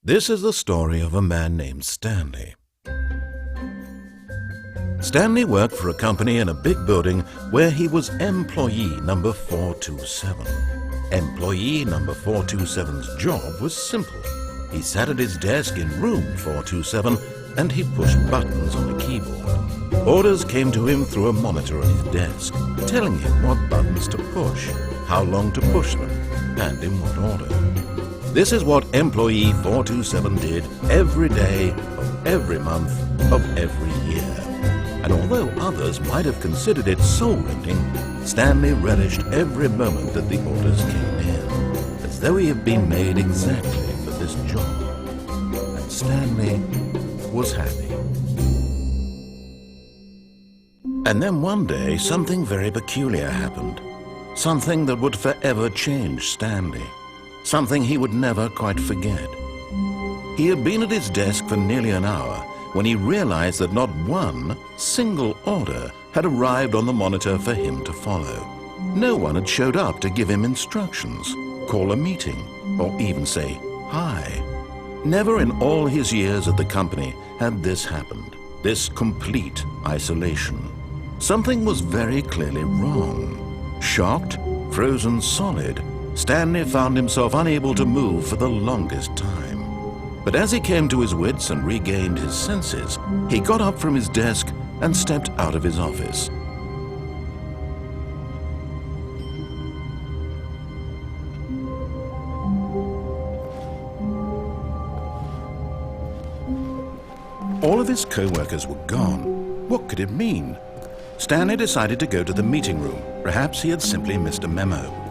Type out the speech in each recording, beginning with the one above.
This is the story of a man named Stanley. Stanley worked for a company in a big building where he was employee number 427. Employee number 427's job was simple. He sat at his desk in room 427 and he pushed buttons on a keyboard. Orders came to him through a monitor on his desk, telling him what buttons to push, how long to push them, and in what order. This is what employee 427 did every day of every month of every year. And although others might have considered it soul-rending, Stanley relished every moment that the orders came in, as though he had been made exactly for this job. And Stanley was happy. And then one day, something very peculiar happened. Something that would forever change Stanley. Something he would never quite forget. He had been at his desk for nearly an hour when he realized that not one single order had arrived on the monitor for him to follow. No one had showed up to give him instructions, call a meeting, or even say hi. Never in all his years at the company had this happened, this complete isolation. Something was very clearly wrong. Shocked, frozen solid, Stanley found himself unable to move for the longest time. But as he came to his wits and regained his senses, he got up from his desk and stepped out of his office. All of his co-workers were gone. What could it mean? Stanley decided to go to the meeting room. Perhaps he had simply missed a memo.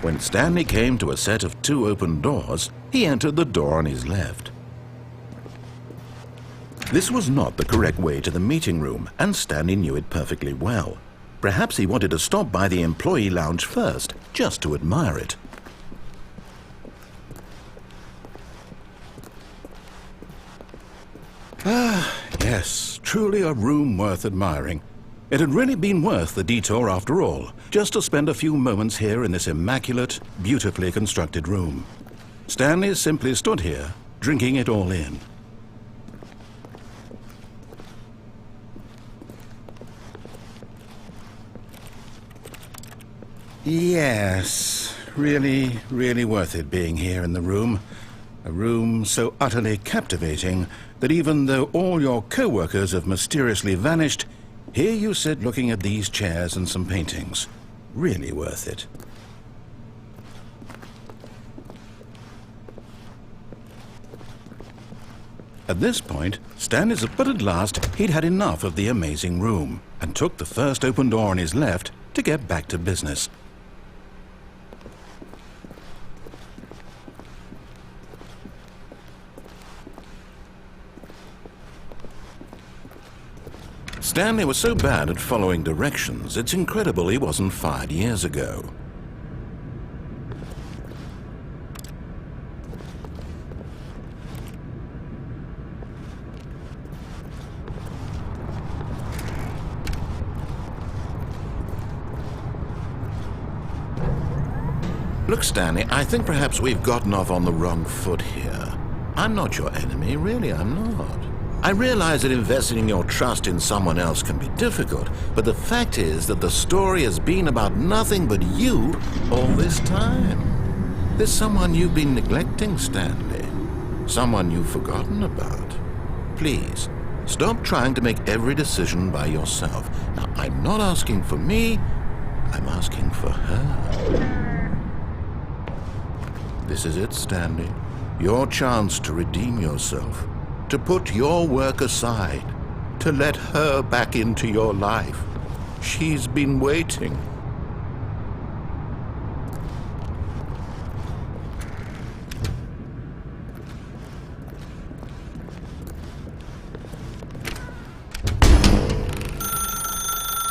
When Stanley came to a set of 2 open doors, he entered the door on his left. This was not the correct way to the meeting room, and Stanley knew it perfectly well. Perhaps he wanted to stop by the employee lounge first, just to admire it. Ah, yes, truly a room worth admiring. It had really been worth the detour after all, just to spend a few moments here in this immaculate, beautifully constructed room. Stanley simply stood here, drinking it all in. Yes, really, really worth it being here in the room. A room so utterly captivating that even though all your co-workers have mysteriously vanished, here you sit looking at these chairs and some paintings. Really worth it. At this point, but at last he'd had enough of the amazing room and took the first open door on his left to get back to business. Stanley was so bad at following directions, it's incredible he wasn't fired years ago. Look, Stanley, I think perhaps we've gotten off on the wrong foot here. I'm not your enemy, really, I'm not. I realize that investing your trust in someone else can be difficult, but the fact is that the story has been about nothing but you all this time. There's someone you've been neglecting, Stanley. Someone you've forgotten about. Please, stop trying to make every decision by yourself. Now, I'm not asking for me, I'm asking for her. This is it, Stanley. Your chance to redeem yourself, to put your work aside, to let her back into your life. She's been waiting.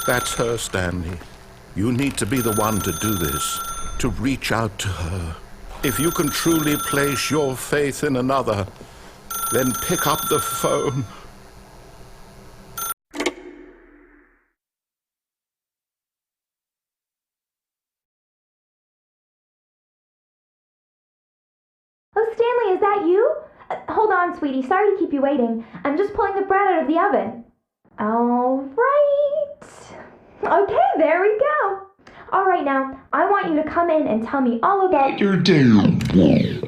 That's her, Stanley. You need to be the one to do this, to reach out to her. If you can truly place your faith in another, then pick up the phone. Oh, Stanley, is that you? Hold on, sweetie. Sorry to keep you waiting. I'm just pulling the bread out of the oven. All right. Okay, there we go. All right, now, I want you to come in and tell me all about your day.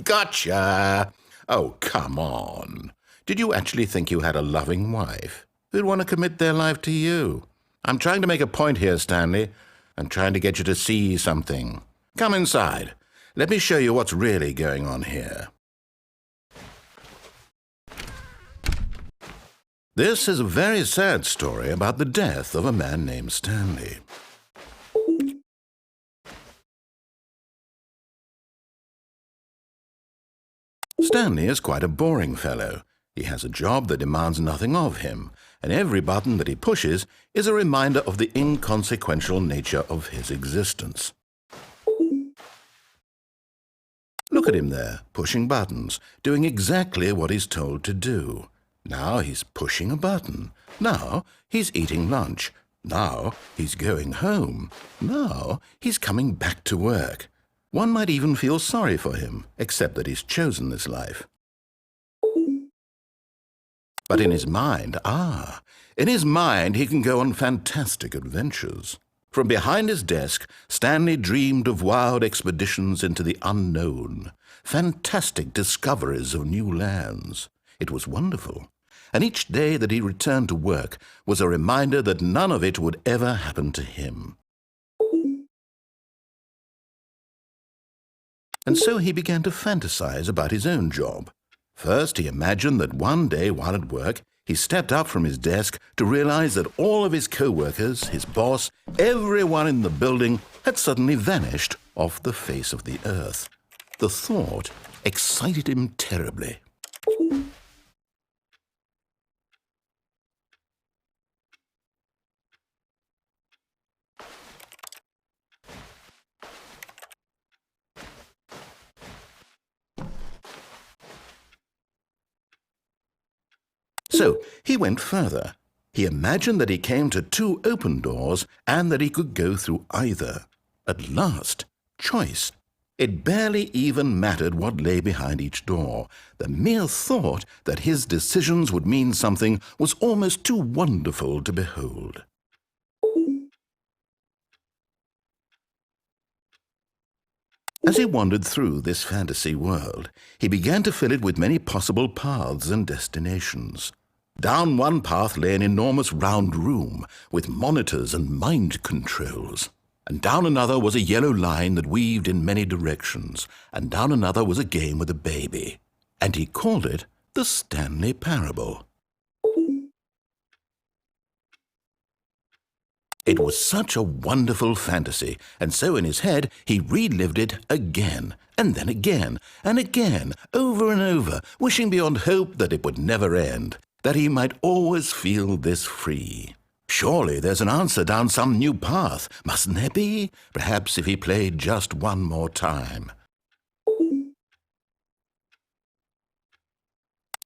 Gotcha! Oh, come on. Did you actually think you had a loving wife who'd want to commit their life to you? I'm trying to make a point here, Stanley. I'm trying to get you to see something. Come inside. Let me show you what's really going on here. This is a very sad story about the death of a man named Stanley. Stanley is quite a boring fellow. He has a job that demands nothing of him, and every button that he pushes is a reminder of the inconsequential nature of his existence. Look at him there, pushing buttons, doing exactly what he's told to do. Now he's pushing a button. Now he's eating lunch. Now he's going home. Now he's coming back to work. One might even feel sorry for him, except that he's chosen this life. But in his mind, he can go on fantastic adventures. From behind his desk, Stanley dreamed of wild expeditions into the unknown, fantastic discoveries of new lands. It was wonderful. And each day that he returned to work was a reminder that none of it would ever happen to him. And so he began to fantasize about his own job. First, he imagined that one day while at work, he stepped up from his desk to realize that all of his co-workers, his boss, everyone in the building had suddenly vanished off the face of the earth. The thought excited him terribly. So he went further. He imagined that he came to 2 open doors and that he could go through either. At last, choice. It barely even mattered what lay behind each door. The mere thought that his decisions would mean something was almost too wonderful to behold. As he wandered through this fantasy world, he began to fill it with many possible paths and destinations. Down one path lay an enormous round room with monitors and mind controls. And down another was a yellow line that weaved in many directions. And down another was a game with a baby. And he called it the Stanley Parable. It was such a wonderful fantasy, and so in his head he relived it again, and then again, and again, over and over, wishing beyond hope that it would never end, that he might always feel this free. Surely there's an answer down some new path, mustn't there be? Perhaps if he played just one more time.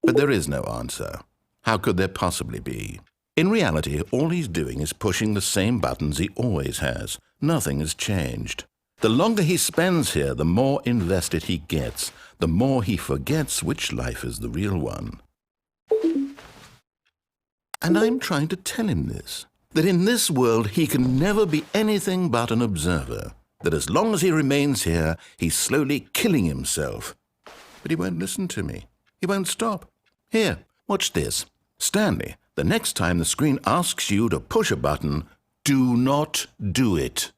But there is no answer. How could there possibly be? In reality, all he's doing is pushing the same buttons he always has. Nothing has changed. The longer he spends here, the more invested he gets, the more he forgets which life is the real one. And I'm trying to tell him this, that in this world he can never be anything but an observer, that as long as he remains here, he's slowly killing himself. But he won't listen to me. He won't stop. Here, watch this. Stanley, the next time the screen asks you to push a button, do not do it.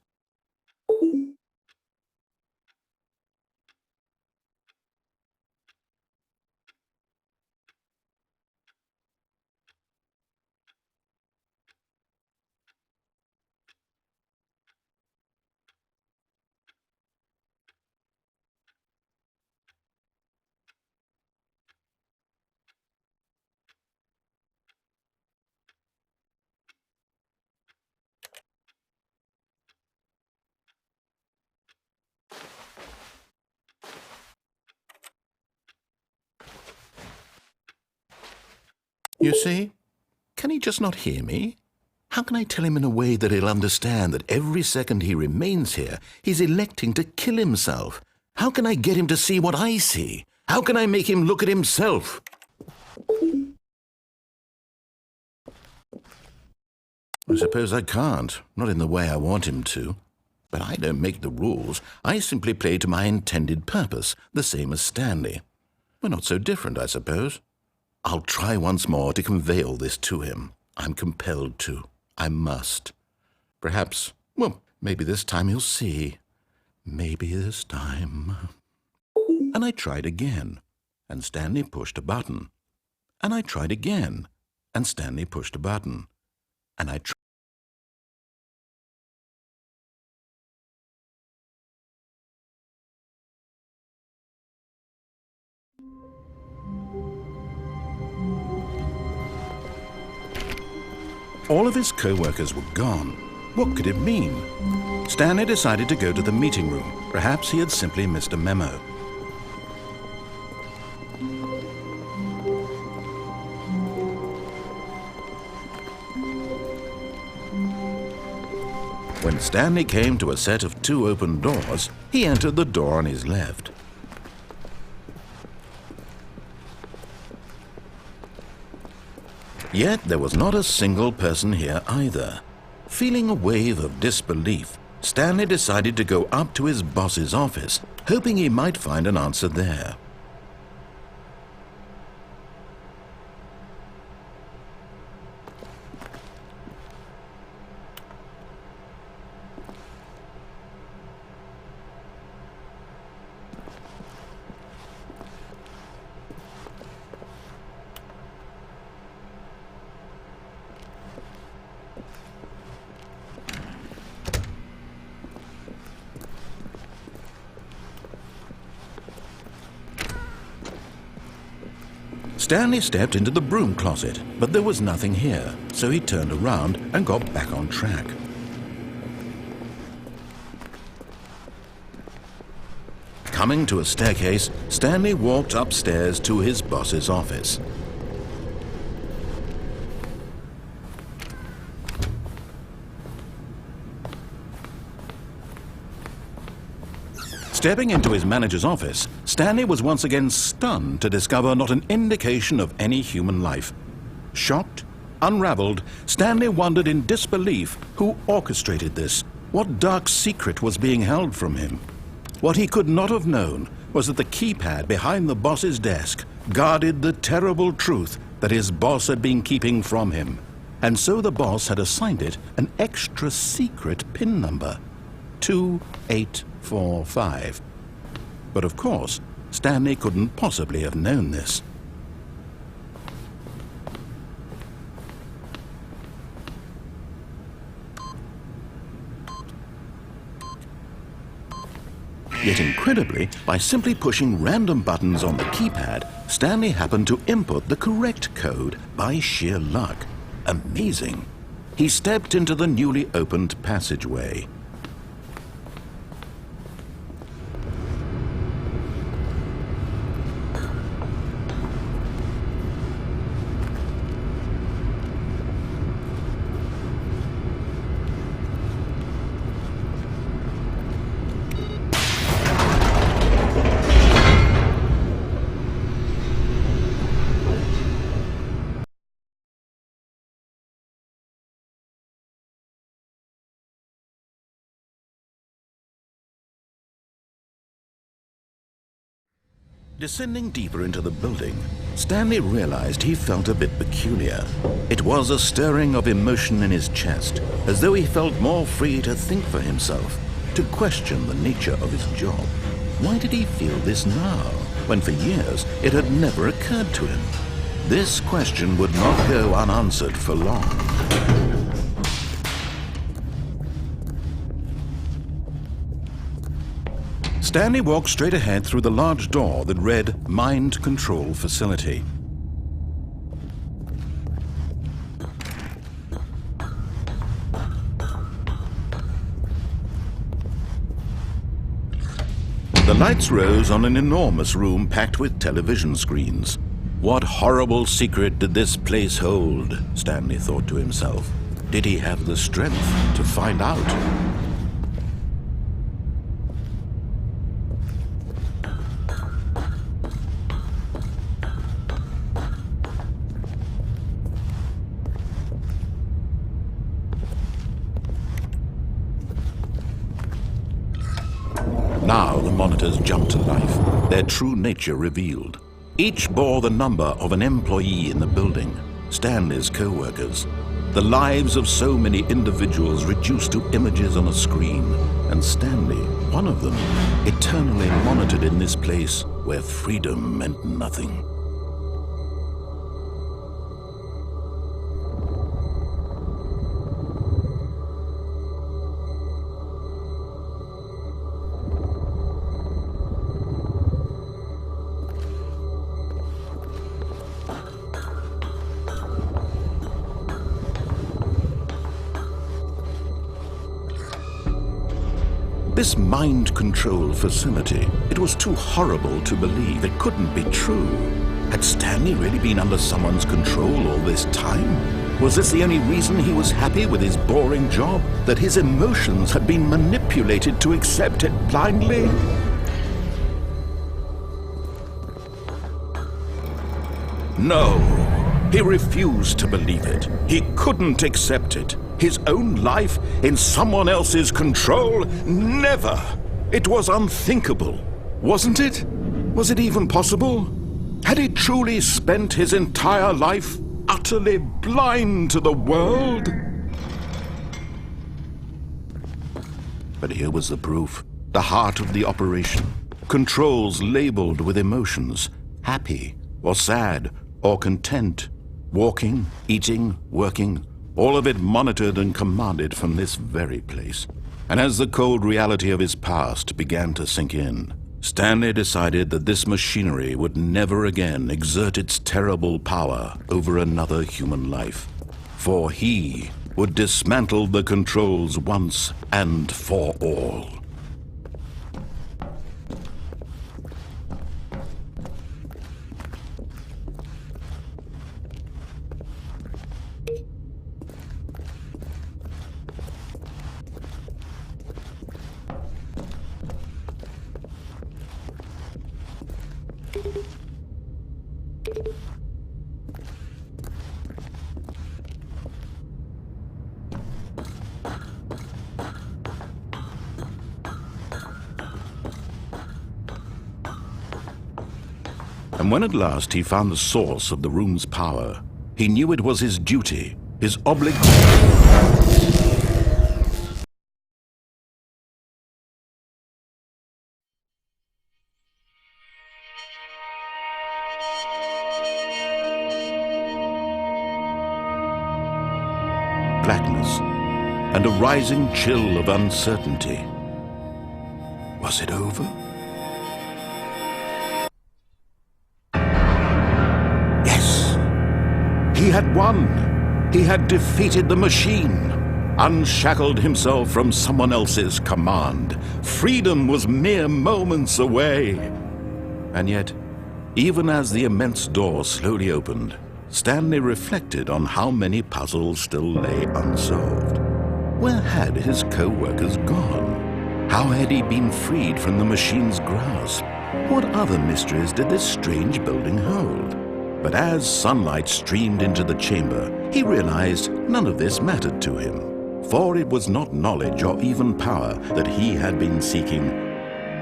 You see? Can he just not hear me? How can I tell him in a way that he'll understand that every second he remains here, he's electing to kill himself? How can I get him to see what I see? How can I make him look at himself? I suppose I can't, not in the way I want him to. But I don't make the rules. I simply play to my intended purpose, the same as Stanley. We're not so different, I suppose. I'll try once more to convey all this to him. I'm compelled to. I must. Perhaps, well, maybe this time he'll see. Maybe this time. And I tried again, and Stanley pushed a button. And I tried again, and Stanley pushed a button. And I tried. All of his co-workers were gone. What could it mean? Stanley decided to go to the meeting room. Perhaps he had simply missed a memo. When Stanley came to a set of 2 open doors, he entered the door on his left. Yet there was not a single person here either. Feeling a wave of disbelief, Stanley decided to go up to his boss's office, hoping he might find an answer there. Stanley stepped into the broom closet, but there was nothing here, so he turned around and got back on track. Coming to a staircase, Stanley walked upstairs to his boss's office. Stepping into his manager's office, Stanley was once again stunned to discover not an indication of any human life. Shocked, unraveled, Stanley wondered in disbelief who orchestrated this, what dark secret was being held from him. What he could not have known was that the keypad behind the boss's desk guarded the terrible truth that his boss had been keeping from him, and so the boss had assigned it an extra secret PIN number, 2845. But of course, Stanley couldn't possibly have known this. Yet incredibly, by simply pushing random buttons on the keypad, Stanley happened to input the correct code by sheer luck. Amazing. He stepped into the newly opened passageway. Descending deeper into the building, Stanley realized he felt a bit peculiar. It was a stirring of emotion in his chest, as though he felt more free to think for himself, to question the nature of his job. Why did he feel this now, when for years it had never occurred to him? This question would not go unanswered for long. Stanley walked straight ahead through the large door that read Mind Control Facility. The lights rose on an enormous room packed with television screens. What horrible secret did this place hold? Stanley thought to himself. Did he have the strength to find out? Now the monitors jumped to life, their true nature revealed. Each bore the number of an employee in the building, Stanley's co-workers. The lives of so many individuals reduced to images on a screen, and Stanley, one of them, eternally monitored in this place where freedom meant nothing. This mind control facility, it was too horrible to believe. It couldn't be true. Had Stanley really been under someone's control all this time? Was this the only reason he was happy with his boring job? That his emotions had been manipulated to accept it blindly? No, he refused to believe it. He couldn't accept it. His own life in someone else's control? Never! It was unthinkable, wasn't it? Was it even possible? Had he truly spent his entire life utterly blind to the world? But here was the proof. The heart of the operation. Controls labeled with emotions. Happy, or sad, or content. Walking, eating, working. All of it monitored and commanded from this very place. And as the cold reality of his past began to sink in, Stanley decided that this machinery would never again exert its terrible power over another human life. For he would dismantle the controls once and for all. And when at last he found the source of the room's power, he knew it was his duty, his obligation. Blackness and a rising chill of uncertainty. Was it over? He had won. He had defeated the machine, unshackled himself from someone else's command. Freedom was mere moments away. And yet, even as the immense door slowly opened, Stanley reflected on how many puzzles still lay unsolved. Where had his co-workers gone? How had he been freed from the machine's grasp? What other mysteries did this strange building hold? But as sunlight streamed into the chamber, he realized none of this mattered to him. For it was not knowledge or even power that he had been seeking,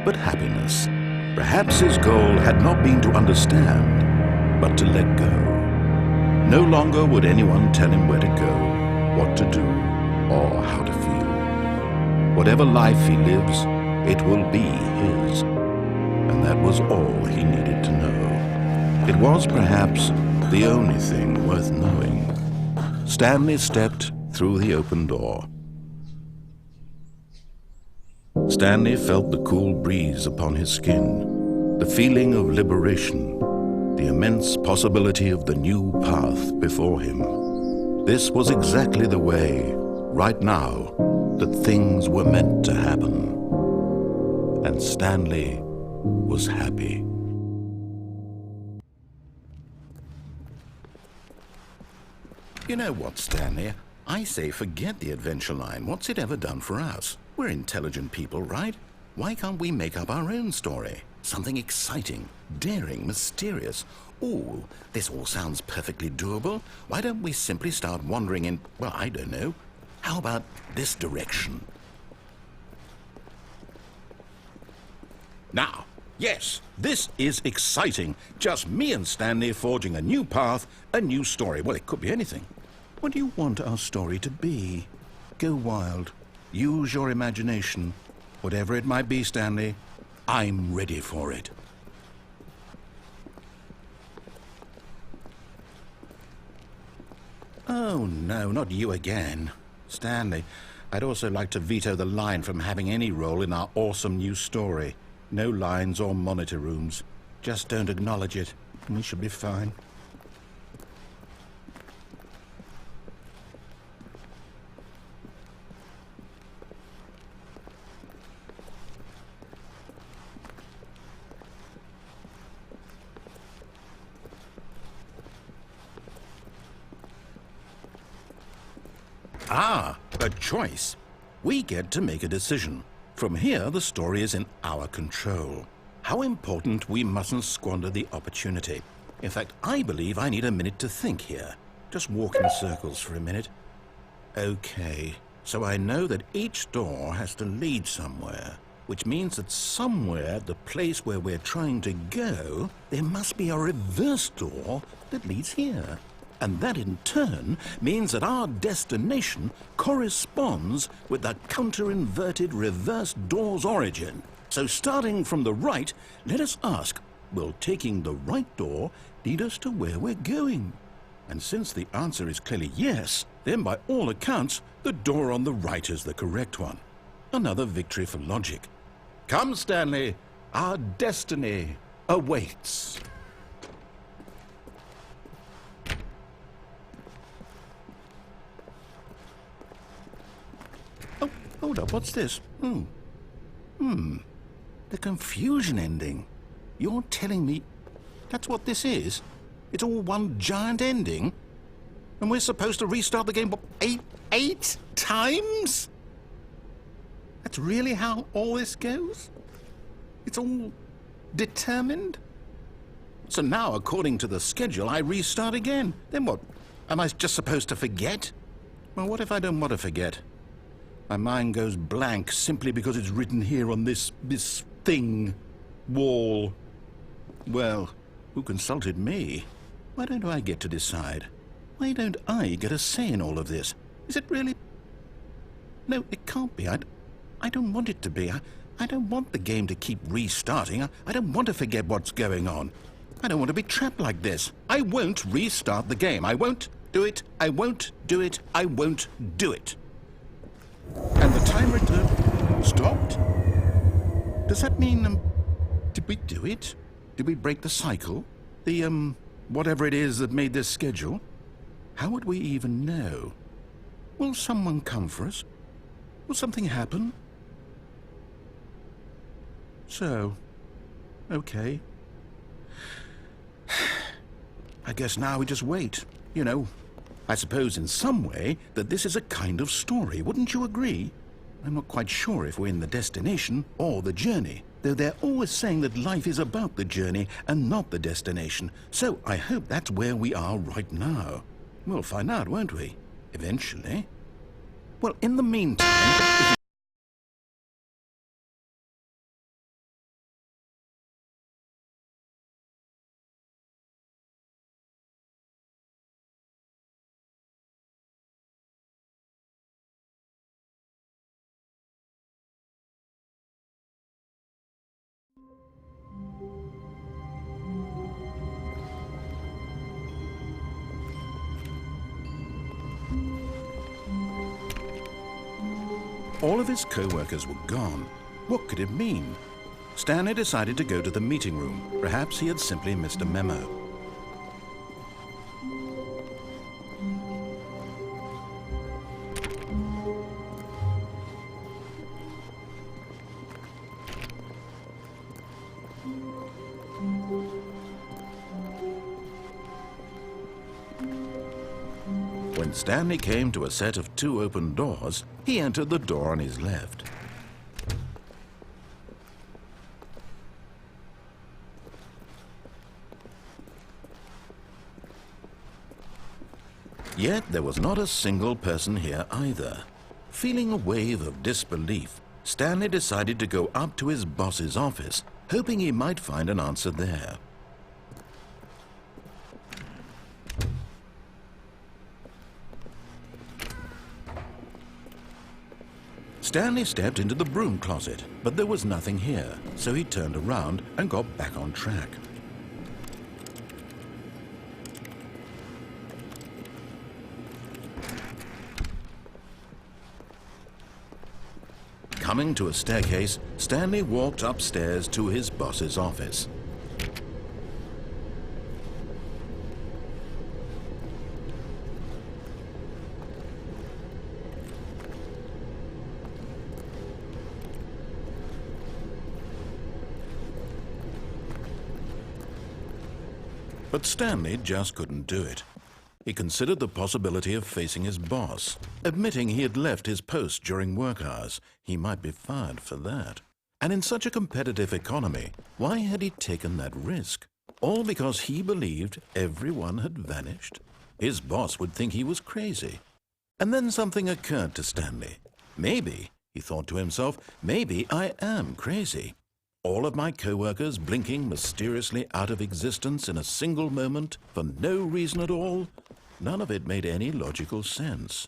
but happiness. Perhaps his goal had not been to understand, but to let go. No longer would anyone tell him where to go, what to do, or how to feel. Whatever life he lives, it will be his. And that was all he needed to know. It was perhaps the only thing worth knowing. Stanley stepped through the open door. Stanley felt the cool breeze upon his skin, the feeling of liberation, the immense possibility of the new path before him. This was exactly the way, right now, that things were meant to happen. And Stanley was happy. You know what, Stanley? I say forget the adventure line. What's it ever done for us? We're intelligent people, right? Why can't we make up our own story? Something exciting, daring, mysterious. Ooh, this all sounds perfectly doable. Why don't we simply start wandering in, well, I don't know. How about this direction? Now, yes, this is exciting. Just me and Stanley forging a new path, a new story. Well, it could be anything. What do you want our story to be? Go wild. Use your imagination. Whatever it might be, Stanley, I'm ready for it. Oh, no, not you again. Stanley, I'd also like to veto the line from having any role in our awesome new story. No lines or monitor rooms. Just don't acknowledge it, and we should be fine. Ah, a choice. We get to make a decision. From here, the story is in our control. How important we mustn't squander the opportunity. In fact, I believe I need a minute to think here. Just walk in circles for a minute. Okay, so I know that each door has to lead somewhere, which means that somewhere at the place where we're trying to go, there must be a reverse door that leads here. And that in turn means that our destination corresponds with the counter-inverted reverse door's origin. So starting from the right, let us ask, will taking the right door lead us to where we're going? And since the answer is clearly yes, then by all accounts, the door on the right is the correct one. Another victory for logic. Come, Stanley, our destiny awaits. Hold up, what's this? The confusion ending. You're telling me that's what this is? It's all one giant ending? And we're supposed to restart the game, what, eight times? That's really how all this goes? It's all determined? So now, according to the schedule, I restart again. Then what? Am I just supposed to forget? Well, what if I don't want to forget? My mind goes blank simply because it's written here on this thing, wall. Well, who consulted me? Why don't I get to decide? Why don't I get a say in all of this? Is it really? No, it can't be. I don't want it to be. I don't want the game to keep restarting. I don't want to forget what's going on. I don't want to be trapped like this. I won't restart the game. I won't do it. I won't do it. I won't do it. And the timer stopped? Does that mean, did we do it? Did we break the cycle? The, whatever it is that made this schedule? How would we even know? Will someone come for us? Will something happen? So, okay. I guess now we just wait, you know. I suppose in some way that this is a kind of story, wouldn't you agree? I'm not quite sure if we're in the destination or the journey, though they're always saying that life is about the journey and not the destination, so I hope that's where we are right now. We'll find out, won't we? Eventually. Well, in the meantime... All of his co-workers were gone. What could it mean? Stanley decided to go to the meeting room. Perhaps he had simply missed a memo. When Stanley came to a set of 2 open doors, he entered the door on his left. Yet there was not a single person here either. Feeling a wave of disbelief, Stanley decided to go up to his boss's office, hoping he might find an answer there. Stanley stepped into the broom closet, but there was nothing here, so he turned around and got back on track. Coming to a staircase, Stanley walked upstairs to his boss's office. But Stanley just couldn't do it. He considered the possibility of facing his boss. Admitting he had left his post during work hours, he might be fired for that. And in such a competitive economy, why had he taken that risk? All because he believed everyone had vanished? His boss would think he was crazy. And then something occurred to Stanley. Maybe, he thought to himself, maybe I am crazy. All of my co-workers blinking mysteriously out of existence in a single moment for no reason at all? None of it made any logical sense.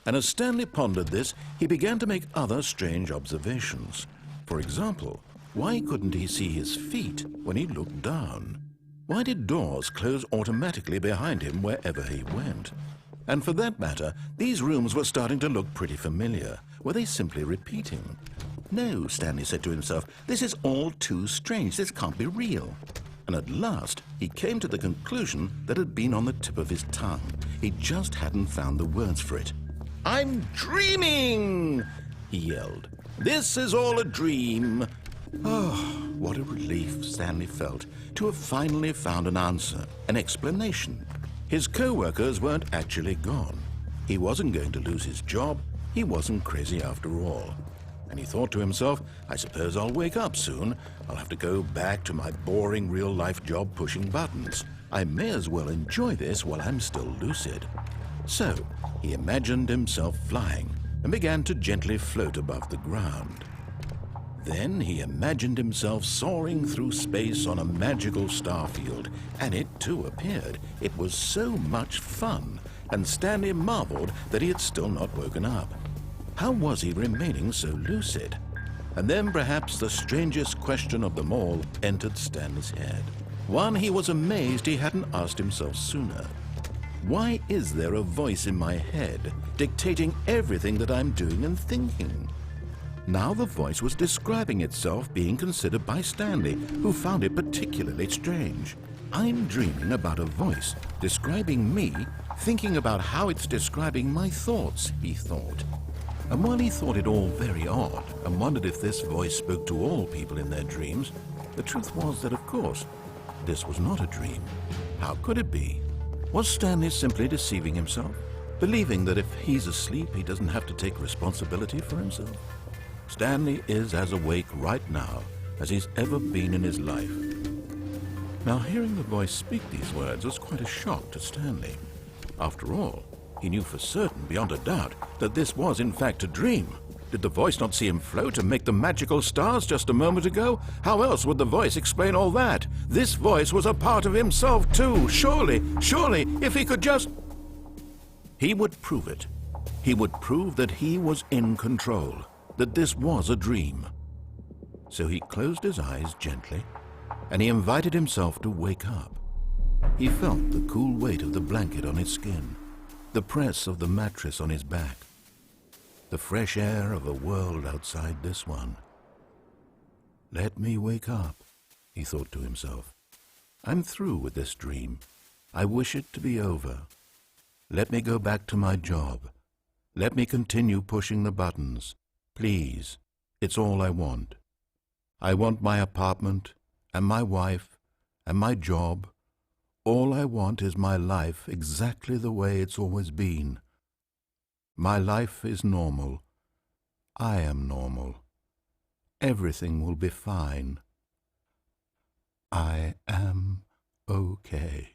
And as Stanley pondered this, he began to make other strange observations. For example, why couldn't he see his feet when he looked down? Why did doors close automatically behind him wherever he went? And for that matter, these rooms were starting to look pretty familiar. Were they simply repeating? No, Stanley said to himself, this is all too strange. This can't be real. And at last, he came to the conclusion that had been on the tip of his tongue. He just hadn't found the words for it. "I'm dreaming!" he yelled. "This is all a dream." Oh, what a relief Stanley felt to have finally found an answer, an explanation. His co-workers weren't actually gone. He wasn't going to lose his job. He wasn't crazy after all. And he thought to himself, I suppose I'll wake up soon. I'll have to go back to my boring real-life job pushing buttons. I may as well enjoy this while I'm still lucid. So he imagined himself flying and began to gently float above the ground. Then he imagined himself soaring through space on a magical starfield, and it too appeared. It was so much fun, and Stanley marveled that he had still not woken up. How was he remaining so lucid? And then perhaps the strangest question of them all entered Stanley's head. One he was amazed he hadn't asked himself sooner. Why is there a voice in my head dictating everything that I'm doing and thinking? Now the voice was describing itself being considered by Stanley, who found it particularly strange. I'm dreaming about a voice describing me, thinking about how it's describing my thoughts, he thought. And while he thought it all very odd and wondered if this voice spoke to all people in their dreams, the truth was that, of course, this was not a dream. How could it be? Was Stanley simply deceiving himself, believing that if he's asleep, he doesn't have to take responsibility for himself? Stanley is as awake right now as he's ever been in his life. Now, hearing the voice speak these words was quite a shock to Stanley. After all, he knew for certain, beyond a doubt, that this was in fact a dream. Did the voice not see him float and make the magical stars just a moment ago? How else would the voice explain all that? This voice was a part of himself too. Surely, if he could just... He would prove it. He would prove that he was in control, that this was a dream. So he closed his eyes gently, and he invited himself to wake up. He felt the cool weight of the blanket on his skin, the press of the mattress on his back, the fresh air of a world outside this one. Let me wake up, he thought to himself. I'm through with this dream. I wish it to be over. Let me go back to my job. Let me continue pushing the buttons. Please, it's all I want. I want my apartment and my wife and my job, All I want is my life exactly the way it's always been. My life is normal. I am normal. Everything will be fine. I am okay.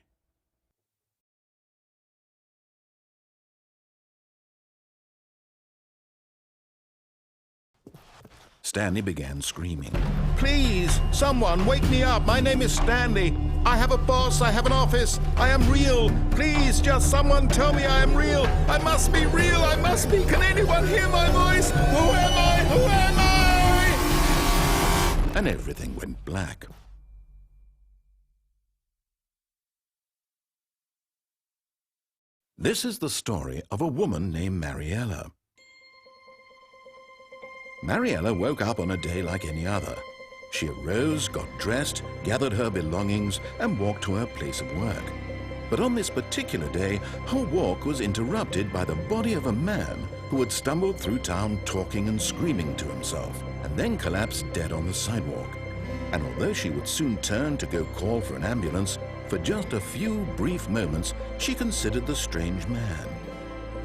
Stanley began screaming. Please, someone, wake me up. My name is Stanley. I have a boss. I have an office. I am real. Please, just someone tell me I am real. I must be real. I must be. Can anyone hear my voice? Who am I? Who am I? And everything went black. This is the story of a woman named Mariella. Mariella woke up on a day like any other. She arose, got dressed, gathered her belongings, and walked to her place of work. But on this particular day, her walk was interrupted by the body of a man who had stumbled through town talking and screaming to himself, and then collapsed dead on the sidewalk. And although she would soon turn to go call for an ambulance, for just a few brief moments, she considered the strange man.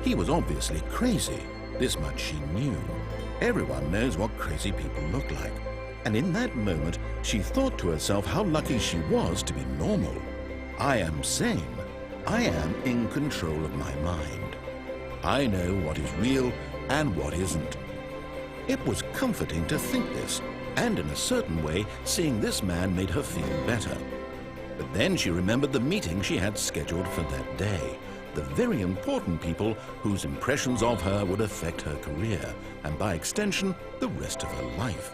He was obviously crazy. This much she knew. Everyone knows what crazy people look like. And in that moment, she thought to herself how lucky she was to be normal. I am sane. I am in control of my mind. I know what is real and what isn't. It was comforting to think this, and in a certain way, seeing this man made her feel better. But then she remembered the meeting she had scheduled for that day. The very important people whose impressions of her would affect her career, and by extension, the rest of her life.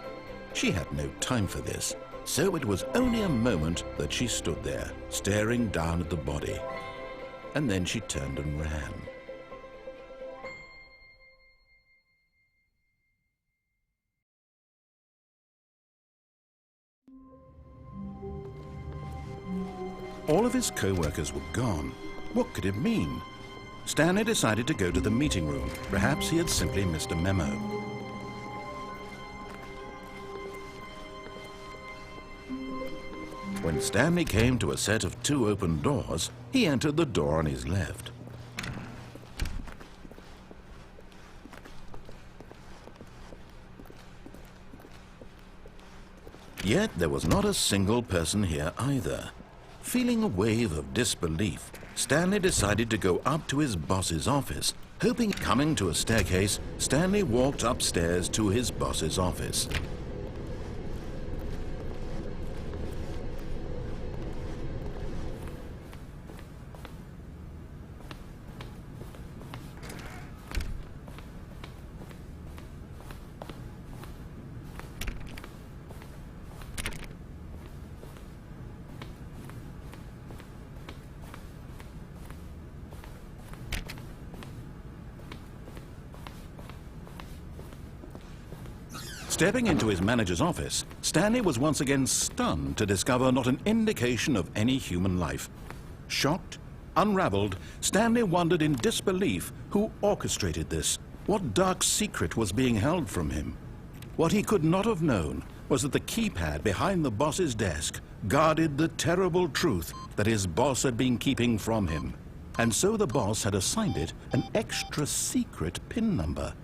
She had no time for this, so it was only a moment that she stood there, staring down at the body. And then she turned and ran. All of his co-workers were gone. What could it mean? Stanley decided to go to the meeting room. Perhaps he had simply missed a memo. When Stanley came to a set of 2 open doors, he entered the door on his left. Yet there was not a single person here either. Feeling a wave of disbelief, Stanley decided to go up to his boss's office. Hoping, coming to a staircase, Stanley walked upstairs to his boss's office. Stepping into his manager's office, Stanley was once again stunned to discover not an indication of any human life. Shocked, unraveled, Stanley wondered in disbelief who orchestrated this. What dark secret was being held from him? What he could not have known was that the keypad behind the boss's desk guarded the terrible truth that his boss had been keeping from him. And so the boss had assigned it an extra secret PIN number,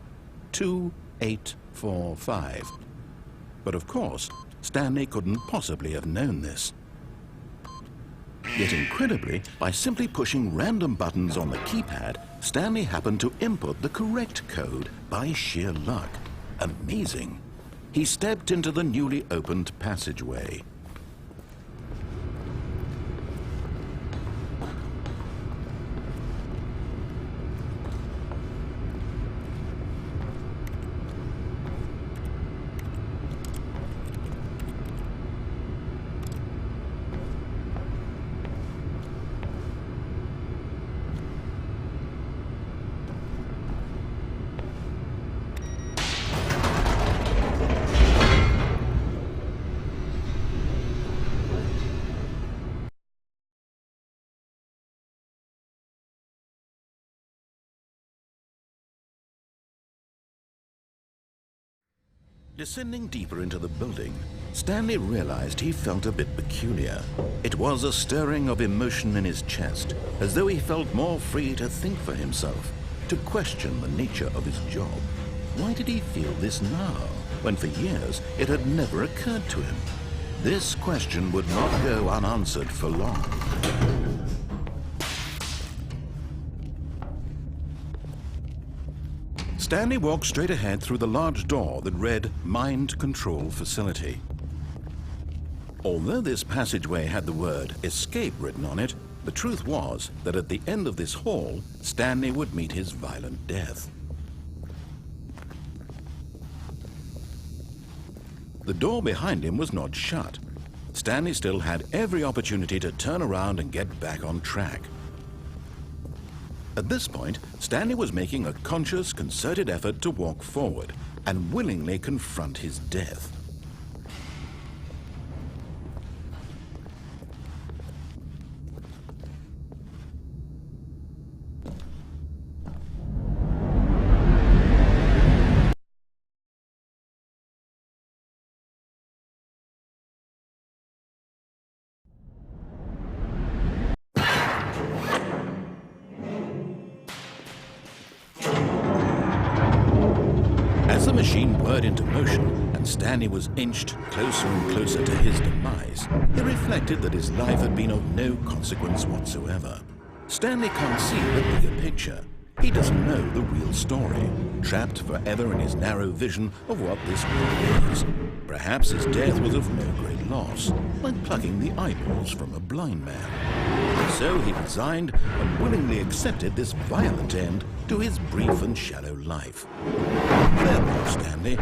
2845. But of course, Stanley couldn't possibly have known this. Yet incredibly, by simply pushing random buttons on the keypad, Stanley happened to input the correct code by sheer luck. Amazing. He stepped into the newly opened passageway. Descending deeper into the building, Stanley realized he felt a bit peculiar. It was a stirring of emotion in his chest, as though he felt more free to think for himself, to question the nature of his job. Why did he feel this now, when for years it had never occurred to him? This question would not go unanswered for long. Stanley walked straight ahead through the large door that read Mind Control Facility. Although this passageway had the word escape written on it, the truth was that at the end of this hall, Stanley would meet his violent death. The door behind him was not shut. Stanley still had every opportunity to turn around and get back on track. At this point, Stanley was making a conscious, concerted effort to walk forward and willingly confront his death. As the machine whirred into motion and Stanley was inched closer and closer to his demise, he reflected that his life had been of no consequence whatsoever. Stanley can't see the bigger picture. He doesn't know the real story, trapped forever in his narrow vision of what this world is. Perhaps his death was of no great loss, like plucking the eyeballs from a blind man. So he resigned and willingly accepted this violent end to his brief and shallow life. Farewell, Stanley.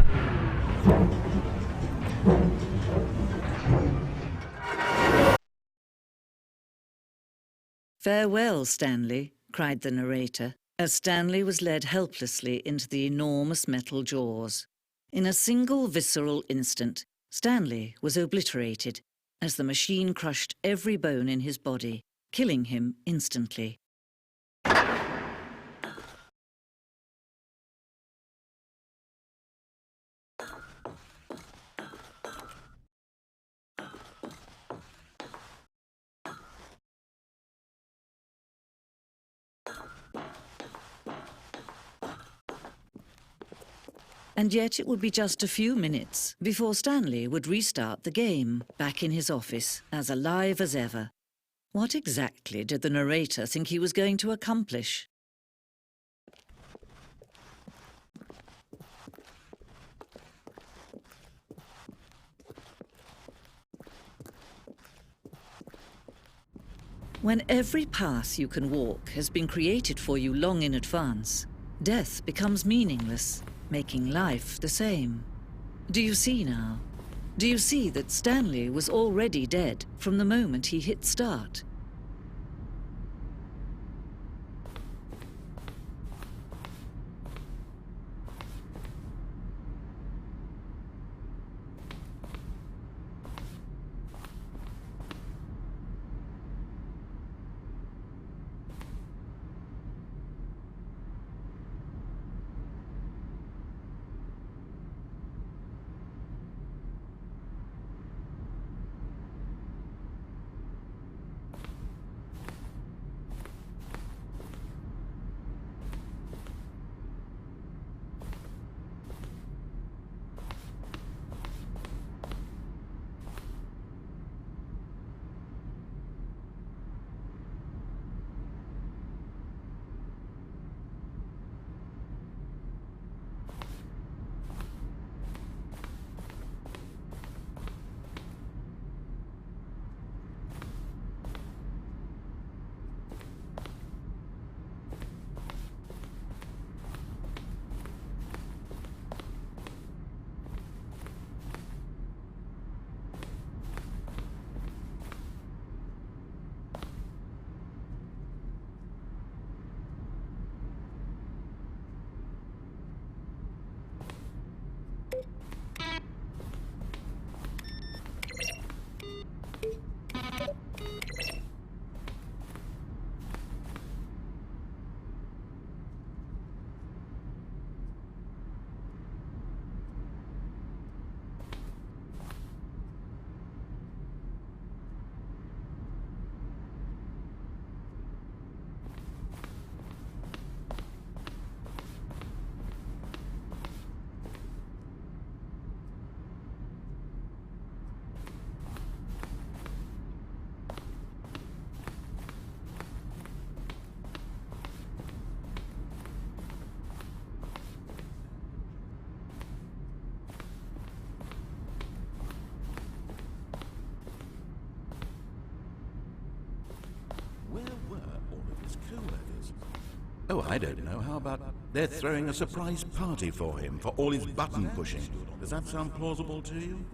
"Farewell, Stanley," cried the narrator, as Stanley was led helplessly into the enormous metal jaws. In a single visceral instant, Stanley was obliterated as the machine crushed every bone in his body, killing him instantly. And yet it would be just a few minutes before Stanley would restart the game, back in his office, as alive as ever. What exactly did the narrator think he was going to accomplish? When every path you can walk has been created for you long in advance, death becomes meaningless, making life the same. Do you see now? Do you see that Stanley was already dead from the moment he hit start? Oh, I don't know. How about they're throwing a surprise party for him for all his button pushing? Does that sound plausible to you?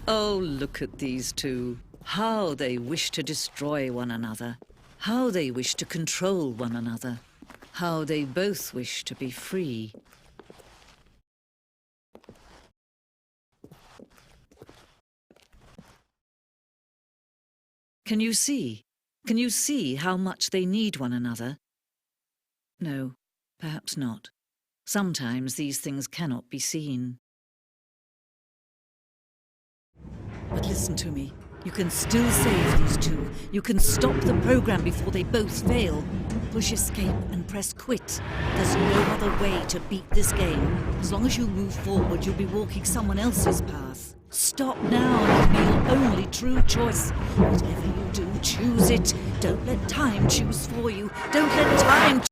Oh, look at these two. How they wish to destroy one another. How they wish to control one another. How they both wish to be free. Can you see? Can you see how much they need one another? No, perhaps not. Sometimes these things cannot be seen. But listen to me. You can still save these two. You can stop the program before they both fail. Push escape and press quit. There's no other way to beat this game. As long as you move forward, you'll be walking someone else's path. Stop now and be your only true choice. Whatever you do, choose it. Don't let time choose for you. Don't let time